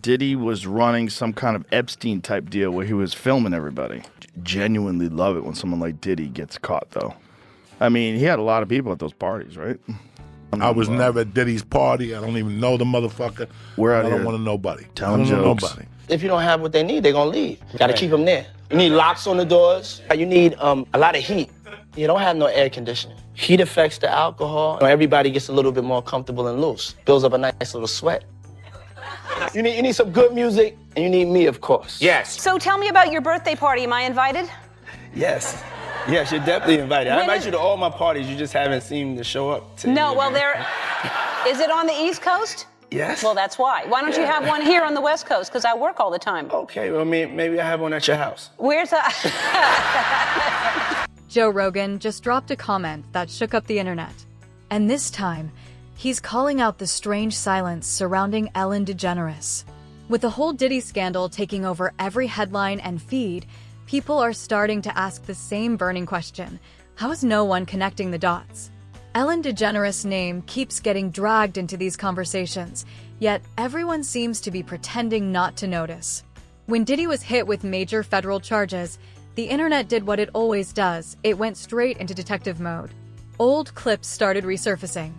Diddy was running some kind of Epstein type deal where he was filming everybody. Genuinely love it when someone like Diddy gets caught, though. I mean, he had a lot of people at those parties, right? I was never at Diddy's party. I don't even know the motherfucker. We're out I don't here want to know nobody. telling jokes. Nobody. If you don't have what they need, they're gonna leave. You gotta keep them there. You need locks on the doors. You need a lot of heat. You don't have no air conditioning. Heat affects the alcohol. Everybody gets a little bit more comfortable and loose. Builds up a nice little sweat. You need some good music, and you need me, of course. Yes. So tell me about your birthday party. Am I invited? Yes. Yes, you're definitely invited. I invite you to all my parties. You just haven't seemed to show up. No, well, is it on the East Coast? Yes. Well, that's why. Why don't you have one here on the West Coast? Because I work all the time. Okay, well, maybe I have one at your house. Where's that? Joe Rogan just dropped a comment that shook up the internet. And this time, he's calling out the strange silence surrounding Ellen DeGeneres. With the whole Diddy scandal taking over every headline and feed, people are starting to ask the same burning question: how is no one connecting the dots? Ellen DeGeneres' name keeps getting dragged into these conversations, yet everyone seems to be pretending not to notice. When Diddy was hit with major federal charges, the internet did what it always does. It went straight into detective mode. Old clips started resurfacing.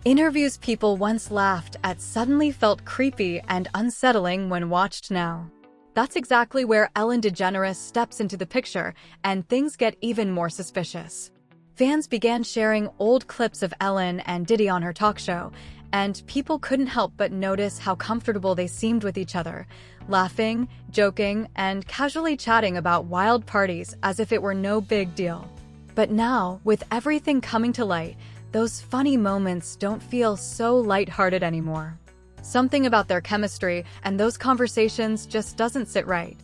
Interviews people once laughed at suddenly felt creepy and unsettling when watched now. That's exactly where Ellen DeGeneres steps into the picture, and things get even more suspicious. Fans began sharing old clips of Ellen and Diddy on her talk show, and people couldn't help but notice how comfortable they seemed with each other, laughing, joking, and casually chatting about wild parties as if it were no big deal. But now, with everything coming to light, those funny moments don't feel so lighthearted anymore. Something about their chemistry and those conversations just doesn't sit right.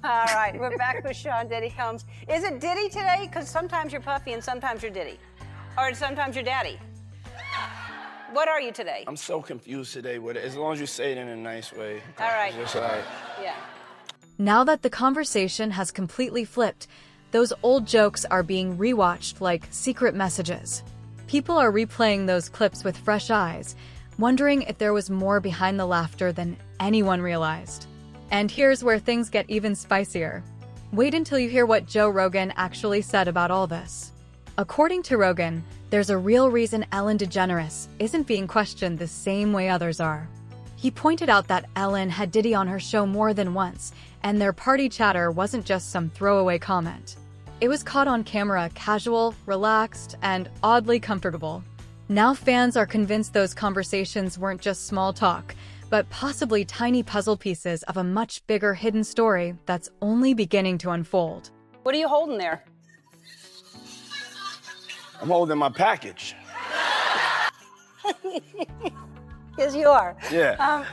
All right, we're back with Sean Diddy Combs. Is it Diddy today? Because sometimes you're Puffy and sometimes you're Diddy. Or sometimes you're Daddy. What are you today? I'm so confused today with it. As long as you say it in a nice way. All right. Just like, Yeah. Now that the conversation has completely flipped, those old jokes are being rewatched like secret messages. People are replaying those clips with fresh eyes, wondering if there was more behind the laughter than anyone realized. And here's where things get even spicier. Wait until you hear what Joe Rogan actually said about all this. According to Rogan, there's a real reason Ellen DeGeneres isn't being questioned the same way others are. He pointed out that Ellen had Diddy on her show more than once, and their party chatter wasn't just some throwaway comment. It was caught on camera, casual, relaxed, and oddly comfortable. Now fans are convinced those conversations weren't just small talk, but possibly tiny puzzle pieces of a much bigger hidden story that's only beginning to unfold. What are you holding there? I'm holding my package. Yes, you are. Yeah.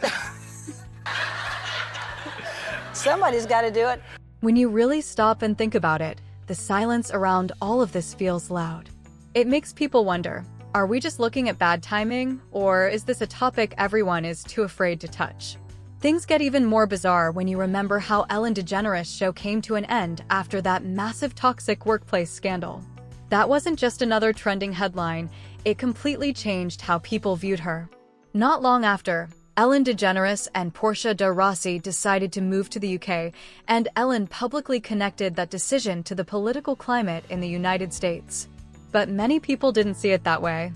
Somebody's got to do it. When you really stop and think about it, the silence around all of this feels loud. It makes people wonder, are we just looking at bad timing, or is this a topic everyone is too afraid to touch? Things get even more bizarre when you remember how Ellen DeGeneres' show came to an end after that massive toxic workplace scandal. That wasn't just another trending headline, it completely changed how people viewed her. Not long after, Ellen DeGeneres and Portia de Rossi decided to move to the UK, and Ellen publicly connected that decision to the political climate in the United States. But many people didn't see it that way.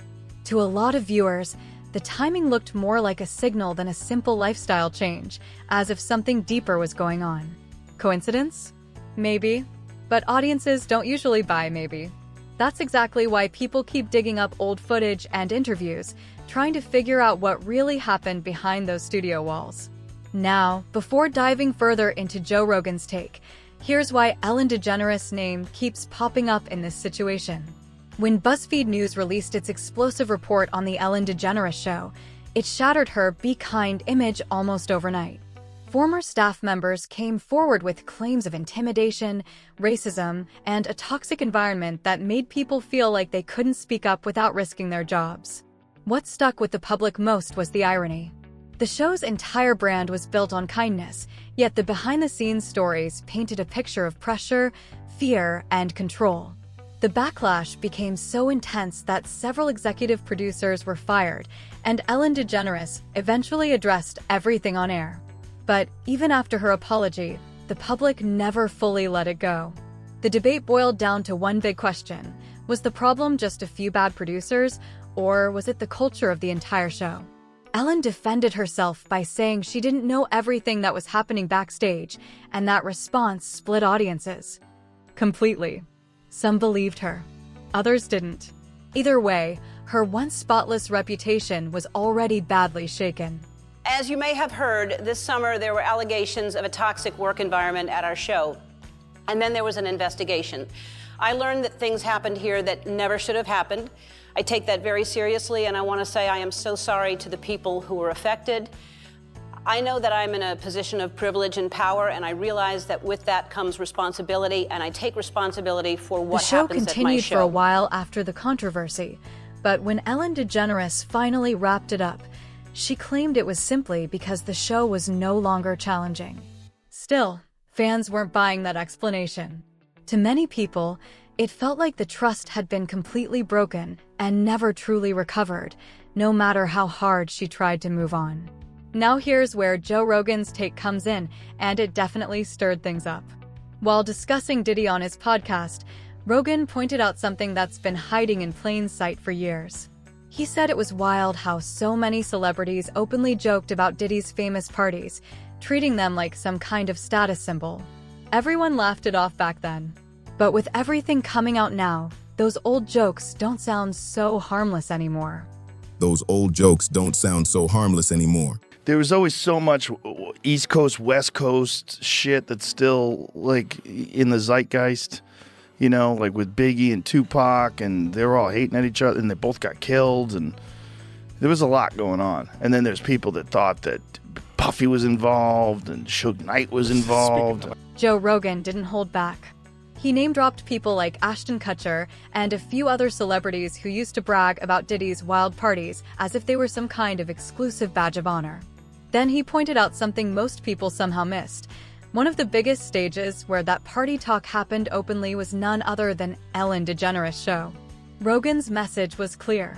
To a lot of viewers, the timing looked more like a signal than a simple lifestyle change, as if something deeper was going on. Coincidence? Maybe. But audiences don't usually buy maybe. That's exactly why people keep digging up old footage and interviews, trying to figure out what really happened behind those studio walls. Now, before diving further into Joe Rogan's take, here's why Ellen DeGeneres' name keeps popping up in this situation. When BuzzFeed News released its explosive report on the Ellen DeGeneres show, it shattered her "be kind" image almost overnight. Former staff members came forward with claims of intimidation, racism, and a toxic environment that made people feel like they couldn't speak up without risking their jobs. What stuck with the public most was the irony. The show's entire brand was built on kindness, yet the behind-the-scenes stories painted a picture of pressure, fear, and control. The backlash became so intense that several executive producers were fired, and Ellen DeGeneres eventually addressed everything on air. But even after her apology, the public never fully let it go. The debate boiled down to one big question. Was the problem just a few bad producers, or was it the culture of the entire show? Ellen defended herself by saying she didn't know everything that was happening backstage, and that response split audiences completely. Some believed her, others didn't. Either way, her once spotless reputation was already badly shaken. As you may have heard, this summer there were allegations of a toxic work environment at our show. And then there was an investigation. I learned that things happened here that never should have happened. I take that very seriously, and I want to say I am so sorry to the people who were affected. I know that I'm in a position of privilege and power, and I realize that with that comes responsibility, and I take responsibility for what happens at my show. The show continued for a while after the controversy, but when Ellen DeGeneres finally wrapped it up, she claimed it was simply because the show was no longer challenging. Still, fans weren't buying that explanation. To many people, it felt like the trust had been completely broken and never truly recovered, no matter how hard she tried to move on. Now here's where Joe Rogan's take comes in, and it definitely stirred things up. While discussing Diddy on his podcast, Rogan pointed out something that's been hiding in plain sight for years. He said it was wild how so many celebrities openly joked about Diddy's famous parties, treating them like some kind of status symbol. Everyone laughed it off back then. But with everything coming out now, those old jokes don't sound so harmless anymore. Those old jokes don't sound so harmless anymore. There was always so much East Coast, West Coast shit that's still, like, in the zeitgeist. You know, like with Biggie and Tupac, and they were all hating at each other, and they both got killed, and there was a lot going on. And then there's people that thought that Puffy was involved and Suge Knight was involved. Joe Rogan didn't hold back. He name-dropped people like Ashton Kutcher and a few other celebrities who used to brag about Diddy's wild parties as if they were some kind of exclusive badge of honor. Then he pointed out something most people somehow missed. One of the biggest stages where that party talk happened openly was none other than Ellen DeGeneres' show. Rogan's message was clear.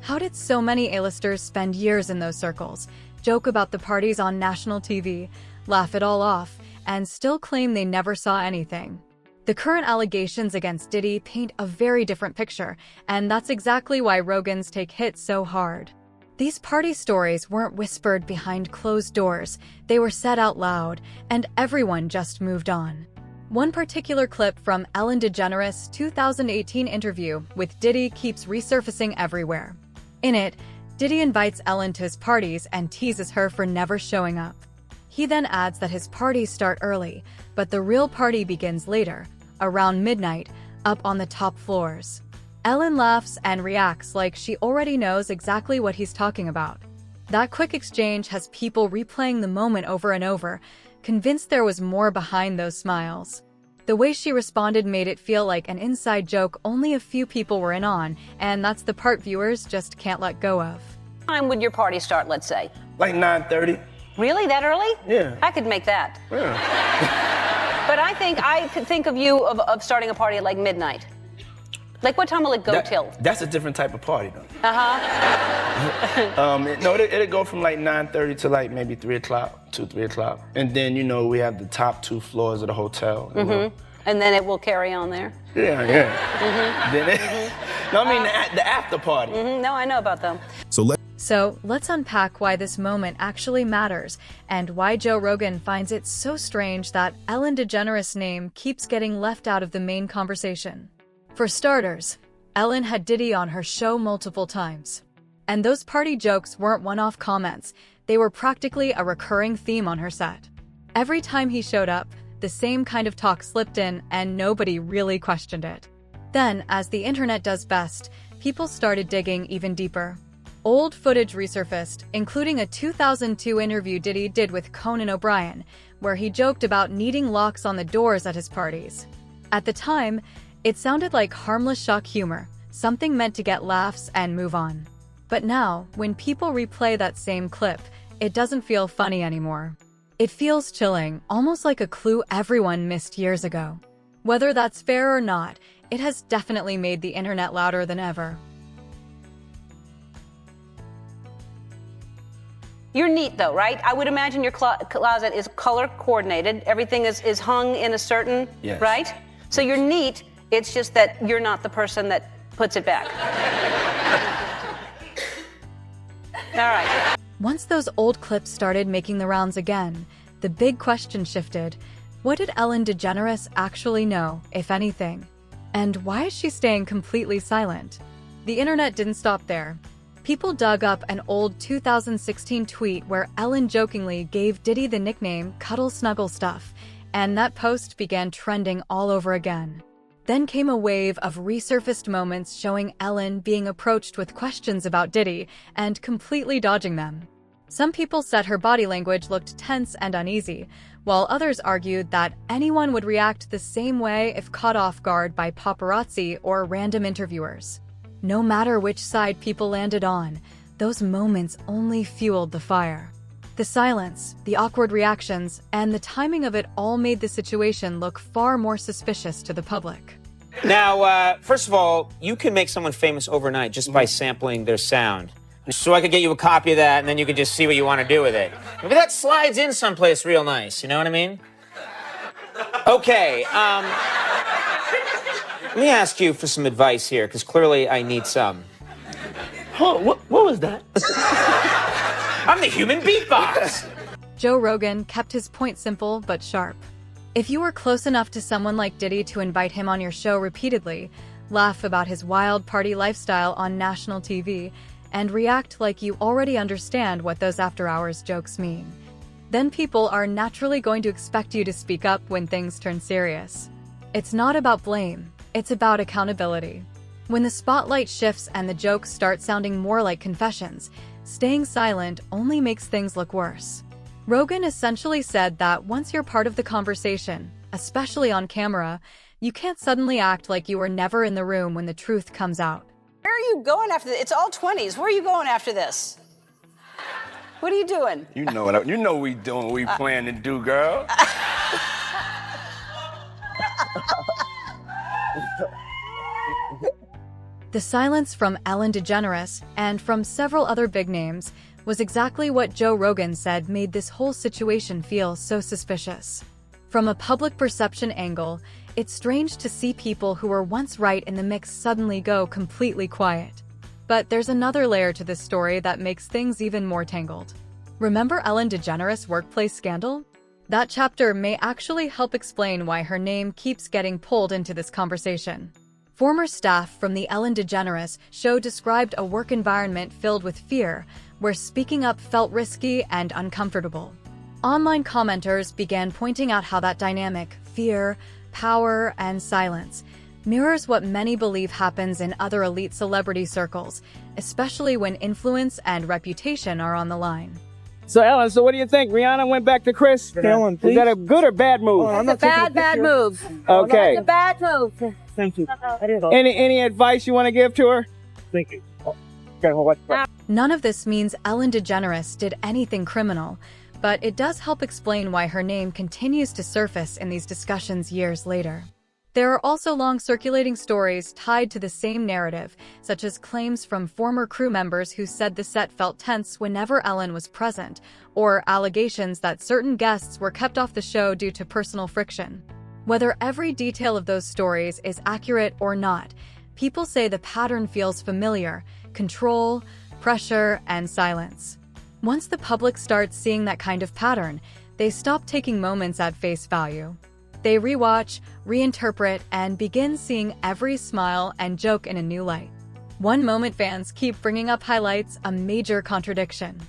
How did so many A-listers spend years in those circles, joke about the parties on national TV, laugh it all off, and still claim they never saw anything? The current allegations against Diddy paint a very different picture, and that's exactly why Rogan's take hit so hard. These party stories weren't whispered behind closed doors, they were said out loud, and everyone just moved on. One particular clip from Ellen DeGeneres' 2018 interview with Diddy keeps resurfacing everywhere. In it, Diddy invites Ellen to his parties and teases her for never showing up. He then adds that his parties start early, but the real party begins later, around midnight, up on the top floors. Ellen laughs and reacts like she already knows exactly what he's talking about. That quick exchange has people replaying the moment over and over, convinced there was more behind those smiles. The way she responded made it feel like an inside joke only a few people were in on, and that's the part viewers just can't let go of. What time would your party start, let's say? Like 9:30. Really? That early? Yeah. I could make that. Yeah. But I could think of you of starting a party at like midnight. Like what time will it go till? That's a different type of party, though. Uh-huh. No, it'll go from like 9:30 to like maybe 3 o'clock, 3 o'clock. And then, you know, we have the top 2 floors of the hotel. You know? And then it will carry on there? Yeah. Then no, I mean the after party. No, I know about them. So let's unpack why this moment actually matters, and why Joe Rogan finds it so strange that Ellen DeGeneres' name keeps getting left out of the main conversation. For starters, Ellen had Diddy on her show multiple times. And those party jokes weren't one-off comments, they were practically a recurring theme on her set. Every time he showed up, the same kind of talk slipped in and nobody really questioned it. Then, as the internet does best, people started digging even deeper. Old footage resurfaced, including a 2002 interview Diddy did with Conan O'Brien, where he joked about needing locks on the doors at his parties. At the time, it sounded like harmless shock humor, something meant to get laughs and move on. But now, when people replay that same clip, it doesn't feel funny anymore. It feels chilling, almost like a clue everyone missed years ago. Whether that's fair or not, it has definitely made the internet louder than ever. You're neat though, right? I would imagine your closet is color coordinated. Everything is hung in a certain, right? So you're neat. It's just that you're not the person that puts it back. All right. Once those old clips started making the rounds again, the big question shifted. What did Ellen DeGeneres actually know, if anything? And why is she staying completely silent? The internet didn't stop there. People dug up an old 2016 tweet where Ellen jokingly gave Diddy the nickname Cuddle Snuggle Stuff, and that post began trending all over again. Then came a wave of resurfaced moments showing Ellen being approached with questions about Diddy and completely dodging them. Some people said her body language looked tense and uneasy, while others argued that anyone would react the same way if caught off guard by paparazzi or random interviewers. No matter which side people landed on, those moments only fueled the fire. The silence, the awkward reactions, and the timing of it all made the situation look far more suspicious to the public. Now, first of all, you can make someone famous overnight just by sampling their sound. So I could get you a copy of that, and then you could just see what you want to do with it. Maybe that slides in someplace real nice, you know what I mean? Okay, let me ask you for some advice here, because clearly I need some. Huh, what was that? I'm the human beatbox! Joe Rogan kept his point simple but sharp. If you were close enough to someone like Diddy to invite him on your show repeatedly, laugh about his wild party lifestyle on national TV, and react like you already understand what those after-hours jokes mean, then people are naturally going to expect you to speak up when things turn serious. It's not about blame, it's about accountability. When the spotlight shifts and the jokes start sounding more like confessions, staying silent only makes things look worse. Rogan essentially said that once you're part of the conversation, especially on camera, you can't suddenly act like you were never in the room when the truth comes out. Where are you going after this? It's all 20s. Where are you going after this? What are you doing? You know we doing what we plan to do, girl. The silence from Ellen DeGeneres and from several other big names was exactly what Joe Rogan said made this whole situation feel so suspicious. From a public perception angle, it's strange to see people who were once right in the mix suddenly go completely quiet. But there's another layer to this story that makes things even more tangled. Remember Ellen DeGeneres' workplace scandal? That chapter may actually help explain why her name keeps getting pulled into this conversation. Former staff from the Ellen DeGeneres show described a work environment filled with fear, where speaking up felt risky and uncomfortable. Online commenters began pointing out how that dynamic, fear, power, and silence, mirrors what many believe happens in other elite celebrity circles, especially when influence and reputation are on the line. So, Ellen, what do you think? Rihanna went back to Chris? Ellen, is that a good or bad move? Oh, it's a bad move. Okay. It's a bad move. Thank you. Any advice you want to give to her? Thank you. None of this means Ellen DeGeneres did anything criminal, but it does help explain why her name continues to surface in these discussions years later. There are also long circulating stories tied to the same narrative, such as claims from former crew members who said the set felt tense whenever Ellen was present, or allegations that certain guests were kept off the show due to personal friction. Whether every detail of those stories is accurate or not, people say the pattern feels familiar: control, pressure, and silence. Once the public starts seeing that kind of pattern, they stop taking moments at face value. They rewatch, reinterpret, and begin seeing every smile and joke in a new light. One moment fans keep bringing up highlights a major contradiction.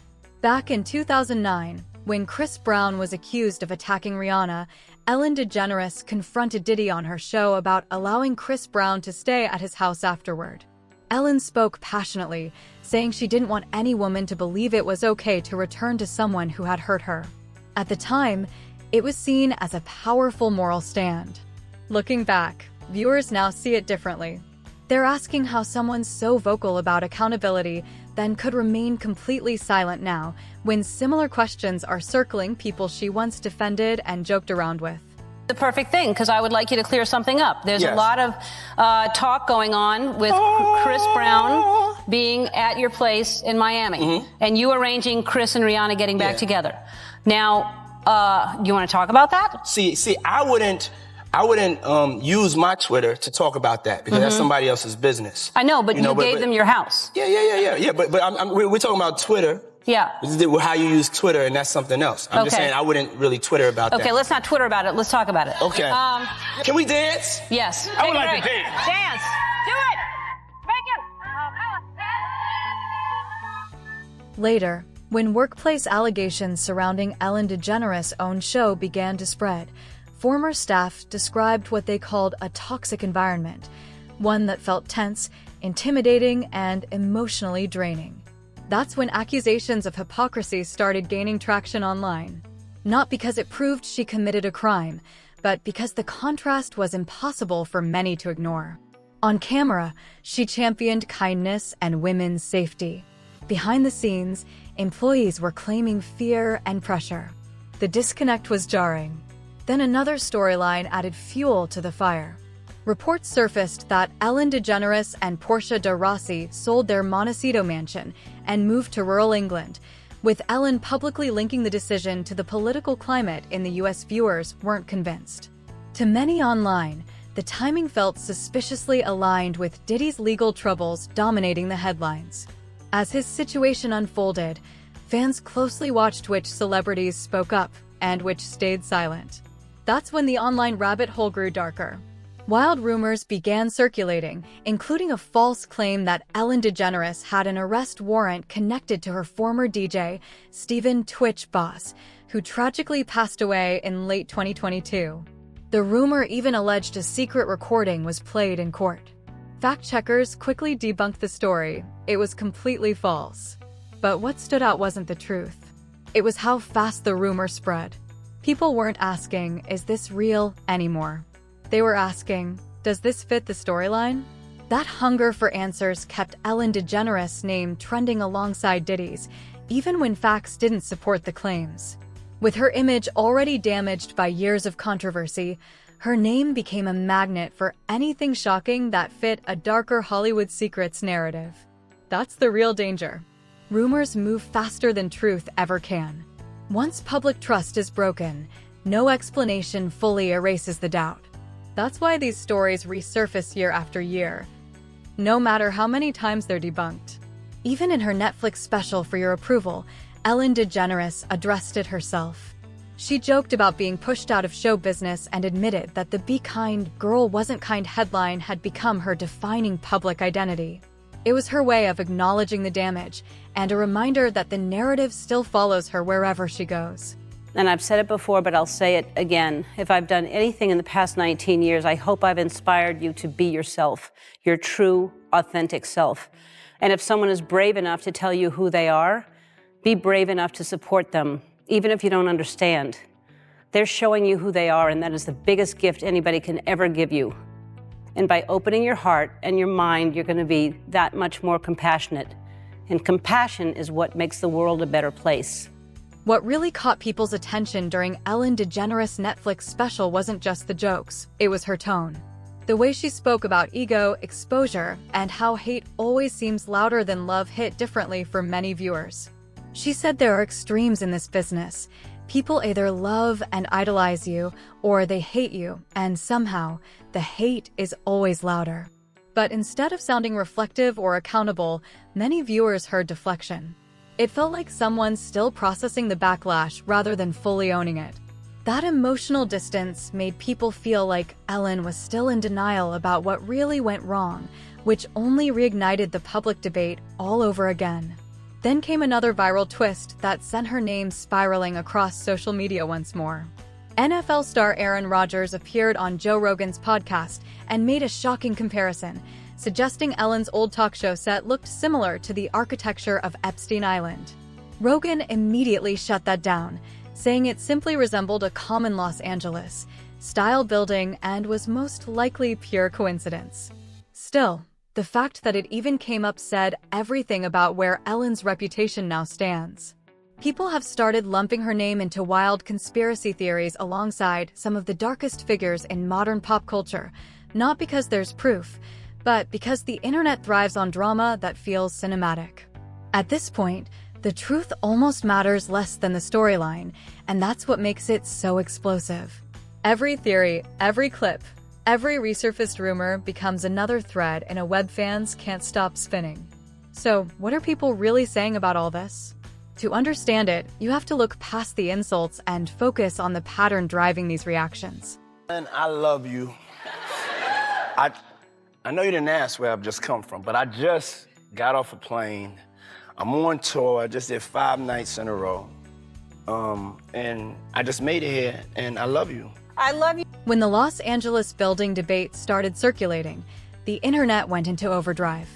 Back in 2009, when Chris Brown was accused of attacking Rihanna, Ellen DeGeneres confronted Diddy on her show about allowing Chris Brown to stay at his house afterward. Ellen spoke passionately, saying she didn't want any woman to believe it was okay to return to someone who had hurt her. At the time, it was seen as a powerful moral stand. Looking back, viewers now see it differently. They're asking how someone so vocal about accountability then could remain completely silent now, when similar questions are circling people she once defended and joked around with. The perfect thing, because I would like you to clear something up. There's a lot of talk going on with Chris Brown being at your place in Miami and you arranging Chris and Rihanna getting back together. Now, you want to talk about that? See, I wouldn't use my Twitter to talk about that because that's somebody else's business. I know, but you gave them your house. Yeah. But we're talking about Twitter. Yeah. How you use Twitter, and that's something else. I'm just saying I wouldn't really Twitter about that. Okay, let's not Twitter about it. Let's talk about it. Okay. Can we dance? Yes. I would like to dance. Dance. Do it. Make it. Later, when workplace allegations surrounding Ellen DeGeneres' own show began to spread, former staff described what they called a toxic environment, one that felt tense, intimidating, and emotionally draining. That's when accusations of hypocrisy started gaining traction online. Not because it proved she committed a crime, but because the contrast was impossible for many to ignore. On camera, she championed kindness and women's safety. Behind the scenes, employees were claiming fear and pressure. The disconnect was jarring. Then another storyline added fuel to the fire. Reports surfaced that Ellen DeGeneres and Portia de Rossi sold their Montecito mansion and moved to rural England, with Ellen publicly linking the decision to the political climate in the U.S. Viewers weren't convinced. To many online, the timing felt suspiciously aligned with Diddy's legal troubles dominating the headlines. As his situation unfolded, fans closely watched which celebrities spoke up and which stayed silent. That's when the online rabbit hole grew darker. Wild rumors began circulating, including a false claim that Ellen DeGeneres had an arrest warrant connected to her former DJ, Stephen Twitch Boss, who tragically passed away in late 2022. The rumor even alleged a secret recording was played in court. Fact-checkers quickly debunked the story. It was completely false. But what stood out wasn't the truth. It was how fast the rumor spread. People weren't asking, "Is this real?" anymore. They were asking, "Does this fit the storyline?" That hunger for answers kept Ellen DeGeneres' name trending alongside Diddy's, even when facts didn't support the claims. With her image already damaged by years of controversy, her name became a magnet for anything shocking that fit a darker Hollywood secrets narrative. That's the real danger. Rumors move faster than truth ever can. Once public trust is broken, no explanation fully erases the doubt. That's why these stories resurface year after year, no matter how many times they're debunked. Even in her Netflix special For Your Approval, Ellen DeGeneres addressed it herself. She joked about being pushed out of show business and admitted that the "Be Kind, Girl Wasn't Kind" headline had become her defining public identity. It was her way of acknowledging the damage and a reminder that the narrative still follows her wherever she goes. And I've said it before, but I'll say it again. If I've done anything in the past 19 years, I hope I've inspired you to be yourself, your true, authentic self. And if someone is brave enough to tell you who they are, be brave enough to support them, even if you don't understand. They're showing you who they are, and that is the biggest gift anybody can ever give you. And by opening your heart and your mind, you're going to be that much more compassionate. And compassion is what makes the world a better place. What really caught people's attention during Ellen DeGeneres' Netflix special wasn't just the jokes, it was her tone. The way she spoke about ego, exposure, and how hate always seems louder than love hit differently for many viewers. She said there are extremes in this business. People either love and idolize you, or they hate you, and somehow, the hate is always louder. But instead of sounding reflective or accountable, many viewers heard deflection. It felt like someone still processing the backlash rather than fully owning it. That emotional distance made people feel like Ellen was still in denial about what really went wrong, which only reignited the public debate all over again. Then came another viral twist that sent her name spiraling across social media once more. NFL star Aaron Rodgers appeared on Joe Rogan's podcast and made a shocking comparison, suggesting Ellen's old talk show set looked similar to the architecture of Epstein Island. Rogan immediately shut that down, saying it simply resembled a common Los Angeles style building and was most likely pure coincidence. Still, the fact that it even came up said everything about where Ellen's reputation now stands. People have started lumping her name into wild conspiracy theories alongside some of the darkest figures in modern pop culture, not because there's proof, but because the internet thrives on drama that feels cinematic. At this point, the truth almost matters less than the storyline, and that's what makes it so explosive. Every theory, every clip, every resurfaced rumor becomes another thread in a web fans can't stop spinning. So, what are people really saying about all this? To understand it, you have to look past the insults and focus on the pattern driving these reactions. And I love you. I know you didn't ask where I've just come from, but I just got off a plane. I'm on tour. I just did 5 nights in a row. And I just made it here, and I love you. I love you. When the Los Angeles building debate started circulating, the internet went into overdrive.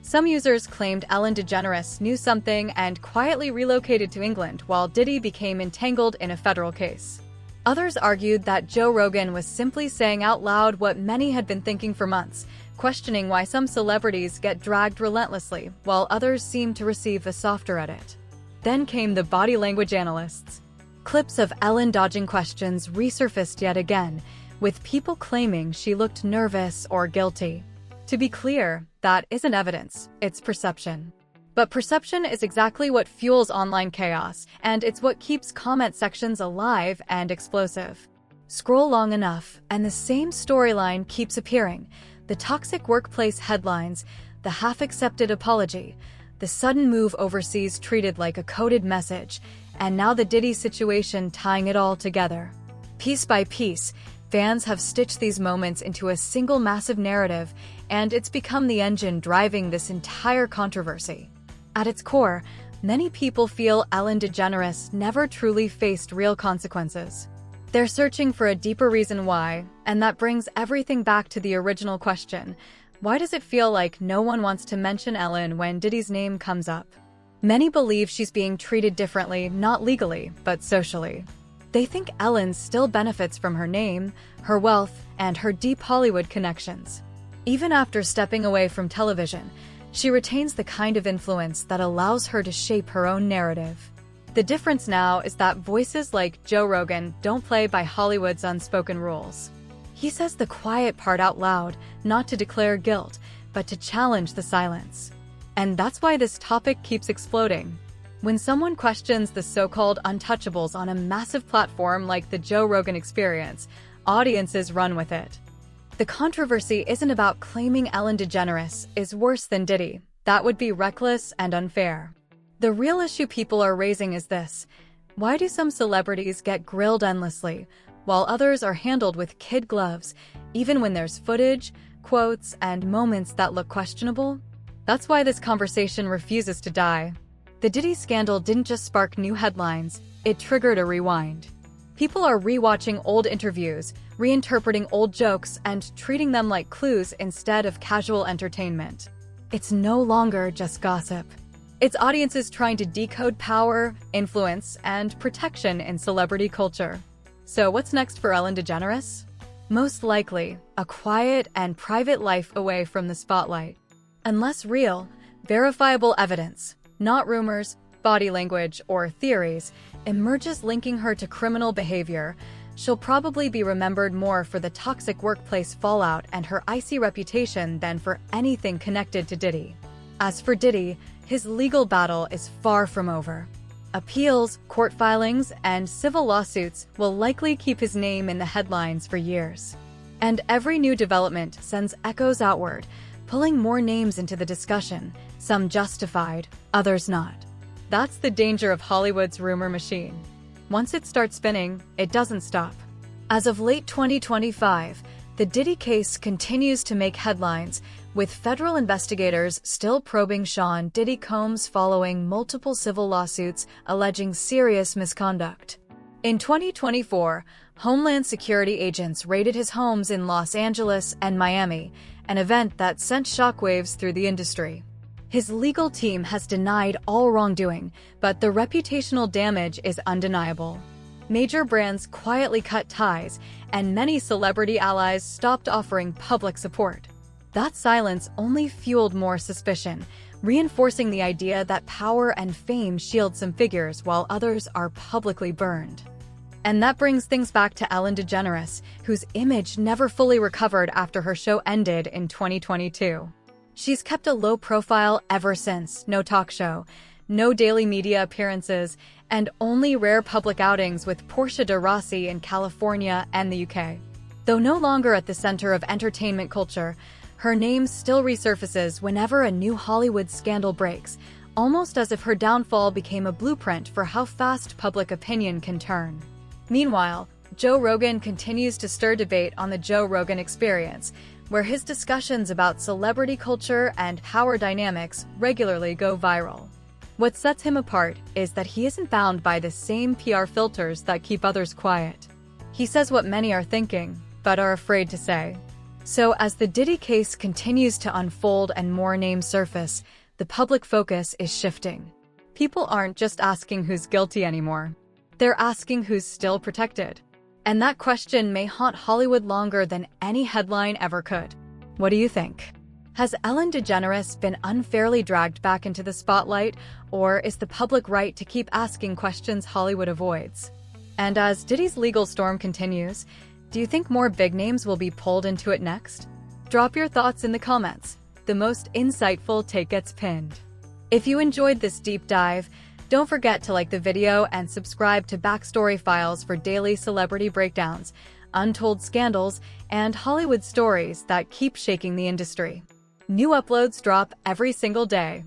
Some users claimed Ellen DeGeneres knew something and quietly relocated to England while Diddy became entangled in a federal case. Others argued that Joe Rogan was simply saying out loud what many had been thinking for months, questioning why some celebrities get dragged relentlessly while others seem to receive a softer edit. Then came the body language analysts. Clips of Ellen dodging questions resurfaced yet again, with people claiming she looked nervous or guilty. To be clear, that isn't evidence, it's perception. But perception is exactly what fuels online chaos, and it's what keeps comment sections alive and explosive. Scroll long enough, and the same storyline keeps appearing. The toxic workplace headlines, the half-accepted apology, the sudden move overseas treated like a coded message, and now the Diddy situation tying it all together. Piece by piece, fans have stitched these moments into a single massive narrative, and it's become the engine driving this entire controversy. At its core, many people feel Ellen DeGeneres never truly faced real consequences. They're searching for a deeper reason why, and that brings everything back to the original question. Why does it feel like no one wants to mention Ellen when Diddy's name comes up? Many believe she's being treated differently, not legally, but socially. They think Ellen still benefits from her name, her wealth, and her deep Hollywood connections. Even after stepping away from television, she retains the kind of influence that allows her to shape her own narrative. The difference now is that voices like Joe Rogan don't play by Hollywood's unspoken rules. He says the quiet part out loud, not to declare guilt, but to challenge the silence. And that's why this topic keeps exploding. When someone questions the so-called untouchables on a massive platform like the Joe Rogan Experience, audiences run with it. The controversy isn't about claiming Ellen DeGeneres is worse than Diddy. That would be reckless and unfair. The real issue people are raising is this: why do some celebrities get grilled endlessly, while others are handled with kid gloves, even when there's footage, quotes, and moments that look questionable? That's why this conversation refuses to die. The Diddy scandal didn't just spark new headlines, it triggered a rewind. People are rewatching old interviews, reinterpreting old jokes, and treating them like clues instead of casual entertainment. It's no longer just gossip. It's audiences trying to decode power, influence, and protection in celebrity culture. So what's next for Ellen DeGeneres? Most likely, a quiet and private life away from the spotlight. Unless real, verifiable evidence, not rumors, body language, or theories, emerges linking her to criminal behavior, she'll probably be remembered more for the toxic workplace fallout and her icy reputation than for anything connected to Diddy. As for Diddy, his legal battle is far from over. Appeals, court filings, and civil lawsuits will likely keep his name in the headlines for years. And every new development sends echoes outward, pulling more names into the discussion, some justified, others not. That's the danger of Hollywood's rumor machine. Once it starts spinning, it doesn't stop. As of late 2025, the Diddy case continues to make headlines, with federal investigators still probing Sean Diddy Combs following multiple civil lawsuits alleging serious misconduct. In 2024, Homeland Security agents raided his homes in Los Angeles and Miami, an event that sent shockwaves through the industry. His legal team has denied all wrongdoing, but the reputational damage is undeniable. Major brands quietly cut ties, and many celebrity allies stopped offering public support. That silence only fueled more suspicion, reinforcing the idea that power and fame shield some figures while others are publicly burned. And that brings things back to Ellen DeGeneres, whose image never fully recovered after her show ended in 2022. She's kept a low profile ever since, no talk show, no daily media appearances, and only rare public outings with Portia de Rossi in California and the UK. Though no longer at the center of entertainment culture, her name still resurfaces whenever a new Hollywood scandal breaks, almost as if her downfall became a blueprint for how fast public opinion can turn. Meanwhile, Joe Rogan continues to stir debate on the Joe Rogan Experience, where his discussions about celebrity culture and power dynamics regularly go viral. What sets him apart is that he isn't bound by the same PR filters that keep others quiet. He says what many are thinking, but are afraid to say. So as the Diddy case continues to unfold and more names surface, the public focus is shifting. People aren't just asking who's guilty anymore. They're asking who's still protected. And that question may haunt Hollywood longer than any headline ever could. What do you think? Has Ellen DeGeneres been unfairly dragged back into the spotlight, or is the public right to keep asking questions Hollywood avoids? And as Diddy's legal storm continues, do you think more big names will be pulled into it next? Drop your thoughts in the comments. The most insightful take gets pinned. If you enjoyed this deep dive, don't forget to like the video and subscribe to Backstory Files for daily celebrity breakdowns, untold scandals, and Hollywood stories that keep shaking the industry. New uploads drop every single day.